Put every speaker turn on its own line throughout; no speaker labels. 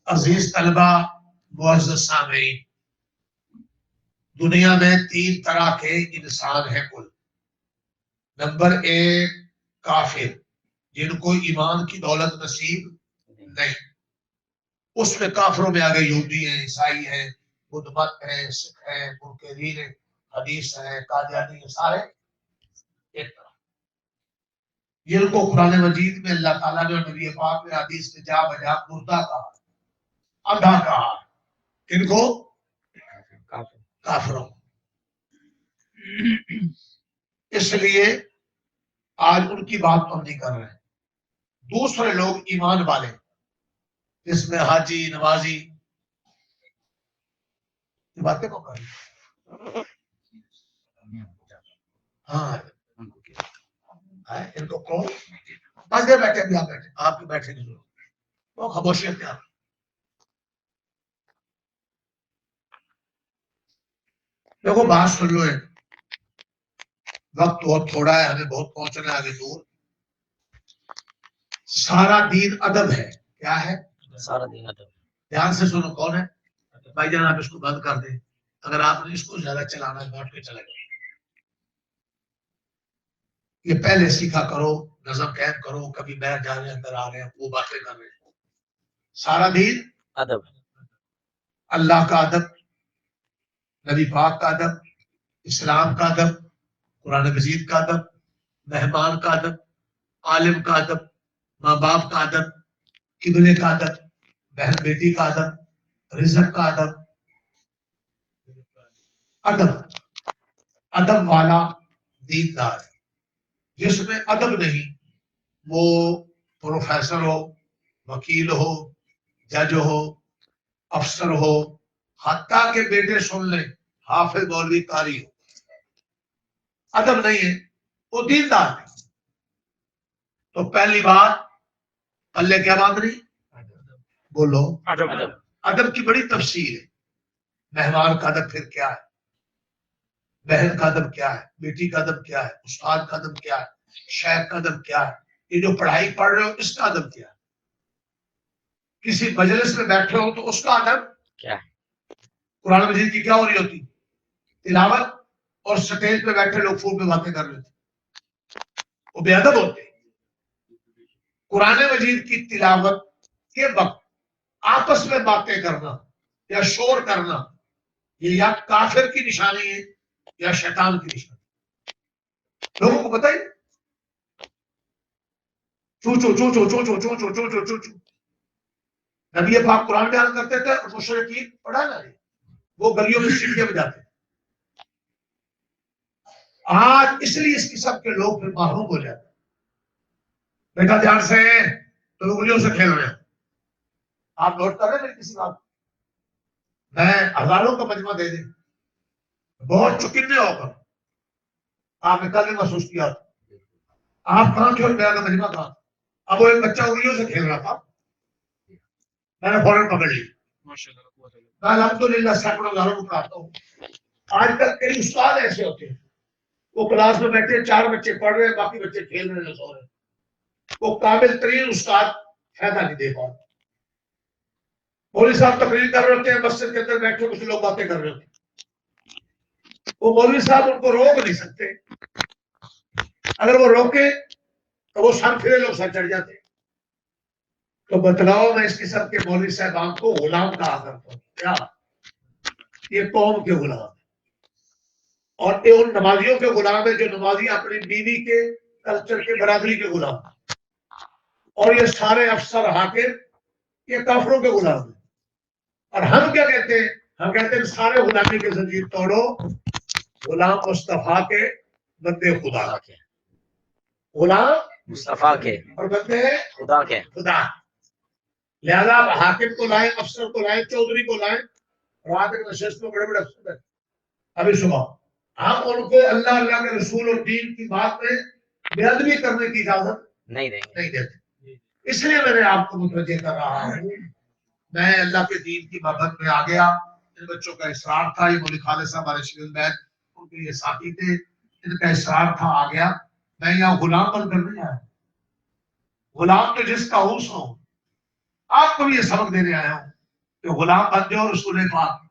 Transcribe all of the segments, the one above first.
عزیز طلبہ، معزز سامعین، دنیا میں 3 طرح کے انسان ہیں کل۔ نمبر 1 کافر، جن کو ایمان کی دولت نصیب نہیں۔ اس میں کافروں میں آگے یہودی ہیں، عیسائی ہیں، بدھ مت ہیں، سکھ ہیں، منکرین حدیث ہیں، قادیانی ہیں، سارے ایک طرح۔ جن کو قرآن مجید میں اللہ تعالیٰ نے اور نبی پاک نے حدیث میں جا بجا مردہ کہا، اندھا کہا۔ کن کو؟ کافروں۔ اس لیے آج ان کی بات ہم نہیں کر رہے ہیں۔ دوسرے لوگ ایمان والے، جس میں حاجی، نمازی، یہ باتیں کو کر رہے ہیں۔ ہاں ان کو کون بس دے بیٹھے، ابھی آپ بیٹھے، آپ کے بیٹھے نہیں، وہ خاموشی اختیار۔ دیکھو بات سن لو، ہے وقت بہت تھوڑا ہے، ہمیں بہت پہنچنا ہے آگے دور۔ سارا دین ادب ہے۔ کیا ہے؟
سارا دین ادب۔
دھیان سے سنو، کون ہے؟ بھائی جان آپ اس کو بند کر دیں، اگر آپ نے اس کو زیادہ چلانا ہے بیٹھ کے چلے گا۔ یہ پہلے سیکھا کرو، نظم قائم کرو، کبھی بیٹھ جا رہے ہیں، اندر آ رہے ہیں، وہ باتیں کر رہے ہیں۔ سارا دین
ادب،
اللہ کا ادب، نبی پاک کا ادب، اسلام کا ادب، قرآن مجید کا ادب، مہمان کا ادب، عالم کا ادب، ماں باپ کا ادب، قبلے کا ادب، بہن بیٹی کا ادب، رزق کا ادب۔ ادب، ادب والا دیندار ہے۔ جس میں ادب نہیں، وہ پروفیسر ہو، وکیل ہو، جج ہو، افسر ہو، حتیٰ کہ بیٹے سن لیں حافظ مولوی قاری ہو، ادب نہیں ہے، وہ دیندار نہیں۔ تو پہلی بات پلے کیا باندھ رہی؟ بولو
ادب۔
ادب کی بڑی تفصیل ہے۔ مہمان کا ادب پھر کیا ہے، بہن کا ادب کیا ہے، بیٹی کا ادب کیا ہے، استاد کا ادب کیا ہے، شیخ کا ادب کیا ہے، یہ جو پڑھائی پڑھ رہے ہو اس کا ادب کیا ہے، کسی مجلس میں بیٹھے ہو تو اس کا ادب
کیا ہے۔
قرآن مجید کی کیا ہو رہی ہوتی؟ تلاوت، اور سٹیج پہ بیٹھے لوگ فون پہ باتیں کر رہے تھے، وہ بے ادب ہوتے۔ قرآن مجید کی تلاوت کے وقت آپس میں باتیں کرنا یا شور کرنا، یہ یا کافر کی نشانی ہے یا شیطان کی نشانی۔ لوگوں کو پتہ ہی چوچو چوچو چوچو چوچو چوچو چوچو۔ نبی پاک قرآن بیان کرتے تھے اور مشرکین پڑھا نہ رہے، وہ گلیوں میں سیٹیاں بجاتے۔ آج اس لیے اس قسم کے لوگ پھر محروم ہو جاتے۔ بیٹا دھیان سے، تو انگلیوں سے کھیل رہے ہیں۔ آپ نوٹ کر رہے ہیں میری کسی بات؟ میں ہزاروں کا مجمع دے دیں، بہت چکنے ہو کر آپ نے کل بھی محسوس کیا، آپ کہاں چھوڑ گیا تھا مجمع کہاں؟ اب وہ ایک بچہ انگلیوں سے کھیل رہا تھا، میں نے فوراً پکڑ لی۔ میں الحمدللہ سینکڑوں ہزاروں کو پڑھاتا ہوں۔ آج کل کئی استاد ایسے ہوتے ہیں، وہ کلاس میں بیٹھے 4 بچے پڑھ رہے ہیں، باقی بچے کھیل رہے ہیں، سو رہے ہیں۔ وہ قابل ترین استاد فائدہ نہیں دے پا۔ مولوی صاحب تقریر کر رہے ہوتے ہیں، مسجد کے اندر بیٹھے کچھ لوگ باتیں کر رہے ہوتے ہیں، وہ مولوی صاحب ان کو روک نہیں سکتے۔ اگر وہ روکے تو وہ سر پھرے، لوگ سر چڑھ جاتے۔ تو بتلاؤ میں اس قسم کے مولوی صاحبان کو غلام کہا کرتا ہوں۔ کیا؟ یہ قوم کے غلام ہیں، اور یہ ان نمازیوں کے غلام ہیں جو نمازی اپنی بیوی کے کلچر کے برادری کے غلام ہیں، اور یہ سارے افسر حاکم یہ کافروں کے غلام ہیں۔ اور ہم کیا کہتے ہیں؟ ہم کہتے ہیں سارے غلامی کے زنجیر توڑو، غلام مصطفیٰ کے بندے خدا کے، غلام
مصطفیٰ کے
اور بندے
خدا کے۔
خدا۔ لہذا حاکم کو لائیں، افسر کو لائیں، چودھری کو لائیں، رات کے نشست میں بڑے بڑے افسر ہیں، ابھی صبح ہم ان کو اللہ اللہ کے رسول اور دین کی بات میں بے ادبی کرنے کی اجازت
نہیں دیں گے۔
نہیں دیتے۔ اس لیے میں نے آپ کو متوجہ کر رہا ہوں، میں اللہ کے دین کی محبت میں آ گیا۔ ان بچوں کا اصرار تھا، یہ مولوی خالد صاحب ہمارے شیخ بیت ان کے یہ ساتھی تھے، ان کا اصرار تھا، آ گیا۔ میں یہاں غلام بن کر نہیں آیا، غلام تو جس کا اوس ہوں، آپ کو بھی یہ سبق دینے آیا ہوں کہ غلام بن جاؤ رسول پاک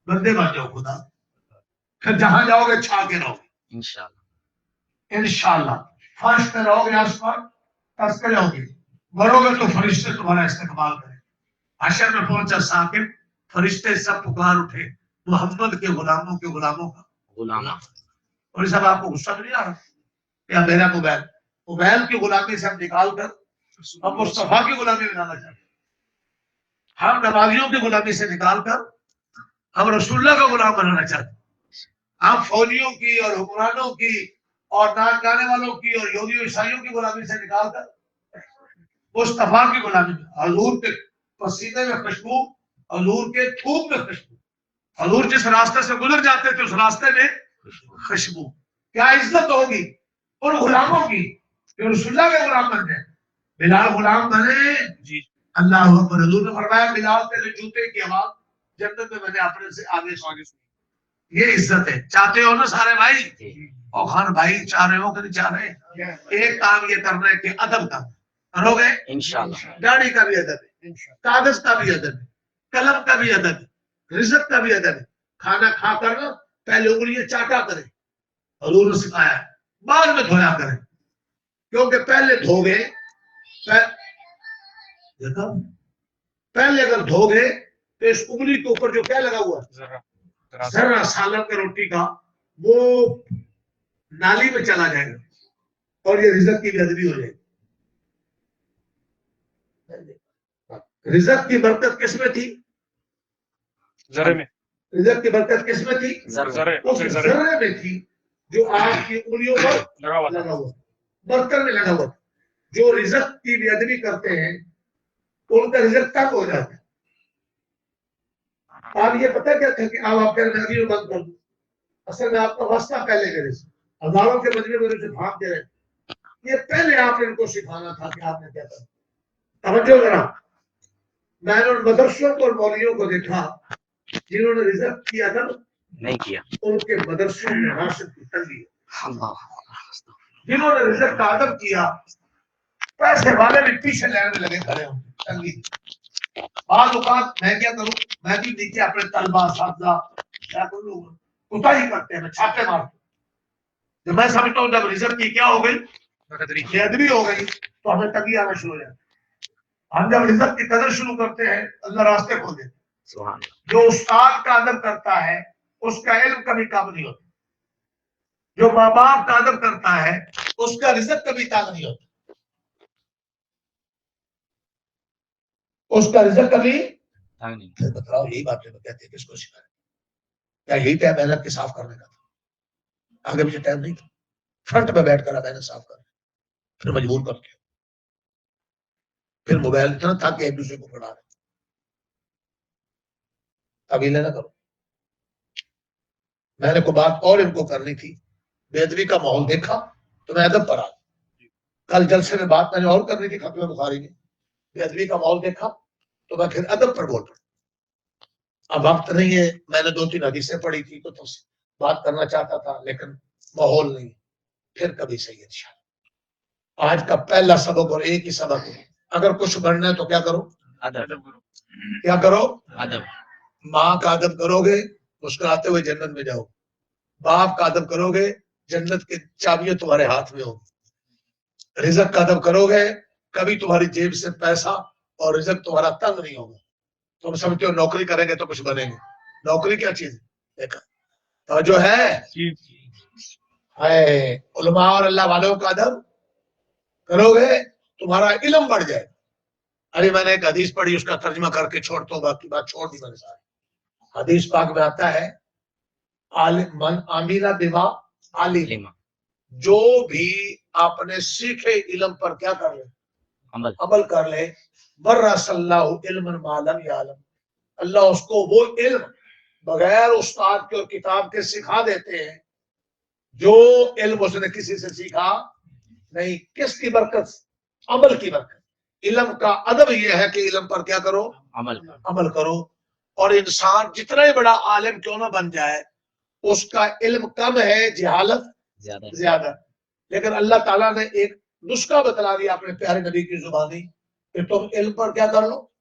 بندے بن جاؤ خدا پھر جہاں جاؤ گے چھا کے رہو گے انشاءاللہ فرش پہ رہو گے آسمان تسکرے ہوگی بڑھو گے تو فرشتے تمہارا استقبال کریں حشر میں پہنچا ساکن فرشتے سب پکار اٹھے محمد کے غلاموں کا
غلام
اور یہ سب آپ کو غصہ نہیں آ رہا یا میرا موبائل کی غلامی سے ہم نکال کر ہم مصطفیٰ کی غلامی میں لانا چاہتے ہیں ہم نمازیوں کی غلامی سے نکال کر ہم رسول اللہ کا غلام بنانا چاہتے ہیں ہم فوجیوں کی اور حکمرانوں کی اور ناچ گانے والوں کی اور یہودیوں عیسائیوں کی غلامی سے نکال کر مصطفیٰ کی غلامی میں حضور کے پسینے میں خوشبو حضور کے تھوک میں خوشبو حضور جس راستے سے گزر جاتے تھے اس راستے میں خوشبو کیا عزت ہوگی اور غلاموں کی جو رسول اللہ کے غلام بن گئے بلال غلام بنے جی اللہ اکبر حضور نے فرمایا بلال تیرے جوتے کی آواز جنت میں نے اپنے سے آگے سنی یہ عزت ہے چاہتے ہو نا سارے بھائی اور خان بھائی چاہ رہے ہو کہ نہیں چاہ رہے ایک کام یہ کرنا ہے کہ ادب کا کرو گے انشاءاللہ گاڑی کا بھی ادب ہے کاغذ کا بھی ادب ہے قلم کا بھی ادب ہے رزق کا بھی ادب ہے کھانا کھا کر نا پہلے انگلیاں چاٹا کرے حضور نے سکھایا بعد میں دھویا کرے کیونکہ پہلے دھو گے پہلے اگر دھو گے تو اس انگلی کے اوپر جو کیا لگا ہوا ذرا سالن کا روٹی کا وہ نالی میں چلا جائے گا اور یہ رزق کی بے ادبی ہو جائے گی رزق کی برکت کس میں تھی
ذرے میں
رزق کی برکت کس میں تھی ذرے میں تھی جو آپ کی انگلیوں پر لگا ہوا برتن میں لگا ہوا جو رزق کی بے ادبی کرتے ہیں ان کا رزق تک ہو جاتا ہے آپ یہ پتہ کیا تھا کہ آپ کے نبی بند کر دوں اصل میں آپ کا واسطہ پہلے کرے ہزاروں کے مجمع میں سے بھاگ دے رہے یہ پہلے آپ نے ان کو سکھانا تھا کہ آپ نے کیا کرنا توجہ ذرا میں نے ان مدرسوں کو اور مولویوں کو دیکھا جنہوں نے رزق کیا تھا
نہیں کیا
ان کے مدرسوں میں راشد کی تنگی جنہوں نے رزق کا ادب کیا پیسے والے بھی پیچھے لینے میں لگے کھڑے ہوں تنگی بعض اوقات میں کیا کروں میں بھی نیچے اپنے طلبہ اساتذہ کیا کروں کتا ہی کرتے ہیں میں چھاپے مارتے جب میں سمجھتا ہوں جب رزق کی کیا ہو گئی بے ادبی ہو گئی تو ہمیں تنگی آنا شروع ہو جاتی ہم جب رزق کی قدر شروع کرتے ہیں اللہ راستے کھول دیتے جو استاد کا ادب کرتا ہے اس کا علم کبھی کم نہیں ہوتا جو ماں باپ کا ادب کرتا ہے اس کا رزق کبھی تنگ نہیں ہوتا اس کا رزق کبھی بتاؤ یہی بات میں کہتے ہیں کس کو سکھائے کیا یہی ٹائم محنت کے صاف کرنے کا تھا آگے مجھے ٹائم نہیں تھا فرنٹ پہ بیٹھ کر محنت صاف کرنے پھر مجبور کر کے پھر موبائل اتنا تھا کہ ایک دوسرے کو پڑھا رہے ابھی نہ کرو میں نے کوئی بات اور ان کو کرنی تھی بے ادبی کا ماحول دیکھا تو میں ادب پر آ کل جلسے میں بات میں نے اور کرنی تھی ختم بخاری میں بے ادبی کا ماحول دیکھا تو میں پھر ادب پر بول رہا اب وقت نہیں ہے میں نے 2-3 حدیثیں پڑھی تھی تو بات کرنا چاہتا تھا لیکن ماحول نہیں پھر کبھی صحیح انشاءاللہ آج کا پہلا سبق اور ایک ہی سبق ہے اگر کچھ بڑھنا ہے تو کیا کرو
ادب
کیا کرو
ادب
ماں کا ادب کرو گے مسکراتے ہوئے جنت میں جاؤ باپ کا ادب کرو گے جنت کی چابیاں تمہارے ہاتھ میں ہوگی رزق کا ادب کرو گے کبھی تمہاری جیب سے پیسہ اور رزق تمہارا تنگ نہیں ہوگا تم سمجھتے ہو نوکری کریں گے تو کچھ بنیں گے نوکری کیا چیز ہے دیکھا تو جو ہے علماء اور اللہ والوں کا ادب کرو گے تمہارا علم بڑھ جائے ارے میں نے ایک حدیث پڑھی اس کا ترجمہ کر کے چھوڑتا ہوں باقی بات چھوڑ دی میں نے ساری حدیث پاک میں آتا ہے من عامل بما علم جو بھی آپ نے سیکھے علم پر کیا کر لے عمل کر لے ورث اللہ علم ما لم یعلم اللہ اس کو وہ علم بغیر استاد کے اور کتاب کے سکھا دیتے ہیں جو علم اس نے کسی سے سیکھا نہیں کس کی برکت عمل کی برکت علم کا ادب یہ ہے کہ علم پر کیا کرو عمل کرو اور انسان جتنا ہی بڑا عالم کیوں نہ بن جائے اس کا علم کم ہے جہالت زیادہ لیکن اللہ تعالیٰ نے ایک نسخہ بتلا دیا اپنے پیارے نبی کی زبانی کہ تم علم پر کیا کر لو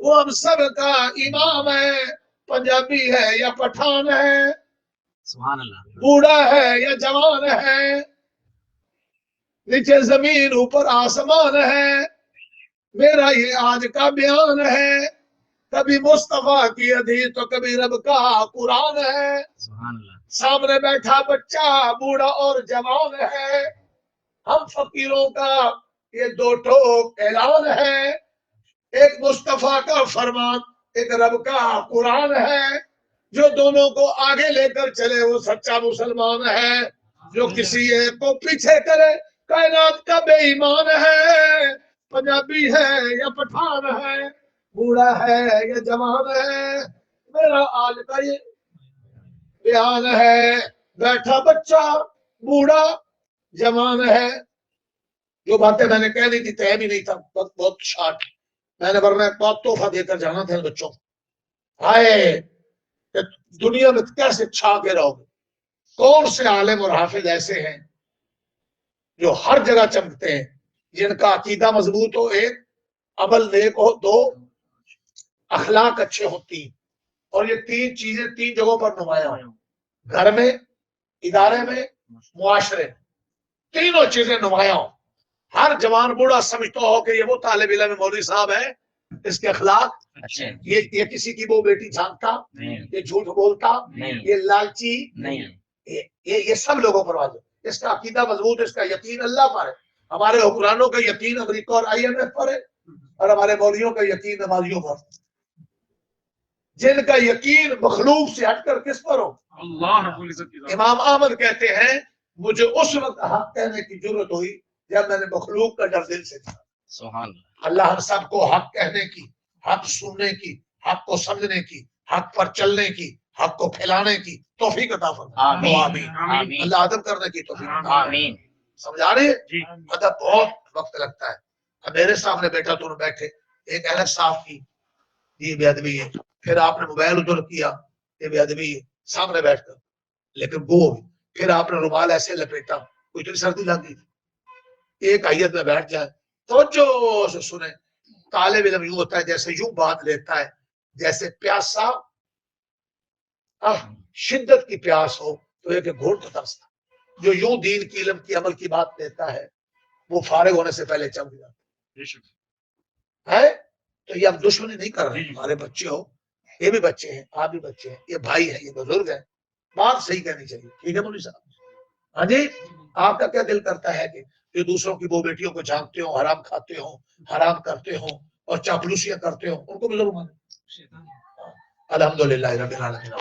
وہ ہم سب کا امام ہے، پنجابی ہے یا پٹھان ہے،
سبحان اللہ
بوڑھا ہے یا جوان ہے، نیچے زمین اوپر آسمان ہے، میرا یہ آج کا بیان ہے، کبھی مصطفیٰ کی حدیث تو کبھی رب کا قرآن ہے،
سبحان اللہ
سامنے بیٹھا بچہ بوڑھا اور جوان ہے، ہم فقیروں کا یہ دو ٹوک اعلان ہے، ایک مصطفیٰ کا فرمان، ایک رب کا قرآن ہے، جو دونوں کو آگے لے کر چلے وہ سچا مسلمان ہے، جو کسی ایک کو پیچھے کرے کائنات کا بے ایمان ہے، پنجابی ہے یا پٹھان ہے، بوڑھا ہے یا جوان ہے، میرا آج کا یہ بیان ہے، بیٹھا بچہ بوڑھا جوان ہے۔ جو باتیں میں نے کہہ دی تھی طے بھی نہیں تھا، بہت شارٹ، میں نے ورنہ بہت تحفہ دے کر جانا تھا ان بچوں کو، آئے کہ دنیا میں کیسے چھا کے رہو گے، کون سے عالم اور حافظ ایسے ہیں جو ہر جگہ چمکتے ہیں، جن کا عقیدہ مضبوط ہو، ایک عمل نیک ہو، دو اخلاق اچھے ہو، تین، اور یہ تین چیزیں تین جگہوں پر نمایاں ہوں، گھر میں، ادارے میں، معاشرے میں، تینوں چیزیں نمایاں ہوں، ہر جوان بوڑھا سمجھتا ہو کہ یہ وہ طالب علم مولوی صاحب ہے، اس کے اخلاق
اچھے
یہ کسی کی وہ بیٹی جھانکتا،
نہیں
یہ جھوٹ بولتا،
نہیں
یہ لالچی،
نہیں
یہ سب لوگوں پر واضح، اس کا عقیدہ مضبوط، اس کا یقین اللہ پر ہے، ہمارے حکمرانوں کا یقین امریکہ اور IMF پر ہے، اور ہمارے مولویوں کا یقین نمازیوں پر، جن کا یقین مخلوق سے ہٹ کر کس پر ہو،
اللہ رب العزت کی ذات۔
امام احمد کہتے ہیں مجھے اس وقت حق کہنے کی ضرورت ہوئی جب میں نے مخلوق کا ڈر دل سے تھا۔
سبحان اللہ
اللہ ہم سب کو حق کہنے کی، حق سننے کی، حق کو سمجھنے کی، حق پر چلنے کی، حق کو پھیلانے کی توفیق عطا فرمائے۔
آمین
آمین۔
آمین
اللہ ادب کرنے کی توفیق عطا فرمائے۔
آمین
سمجھا رہے ہیں؟
جی
ادب بہت وقت لگتا ہے۔ اب میرے سامنے بیٹھا تو انہوں بیٹھے، ایک الگ صاف کی، یہ بے ادبی ہے، پھر آپ نے موبائل ادھر کیا، یہ بے ادبی ہے، سامنے بیٹھ کر، لیکن وہ پھر آپ نے رومال ایسے لپیٹا، کوئی اتنی سردی لگ گئی تھی، ایک آیت میں بیٹھ جائے توجہ سے سنیں۔ طالب علم یوں ہوتا ہے جیسے یوں بات لیتا ہے جیسے پیاسا شدت کی پیاس ہو تو ایک گھونٹ ترستا، جو یوں دین کی علم کی عمل کی بات لیتا ہے وہ فارغ ہونے سے پہلے چمک جاتا
بے شک
ہے۔ تو یہ اب دشمنی نہیں کر رہے، ہمارے بچے ہو، یہ بھی بچے ہیں، آپ بھی بچے ہیں، یہ بھائی ہیں، یہ بزرگ ہیں، بات صحیح کہنی چاہیے، ٹھیک ہے مولوی صاحب؟ ہاں جی، آپ کا کیا دل کرتا ہے کہ یہ دوسروں کی وہ بیٹیوں کو جھانکتے ہوں، حرام کھاتے ہوں، حرام کرتے ہوں اور چاپلوسیاں کرتے ہوں، ان کو بھی ضرور مانیں۔ الحمدللہ رب العالمین۔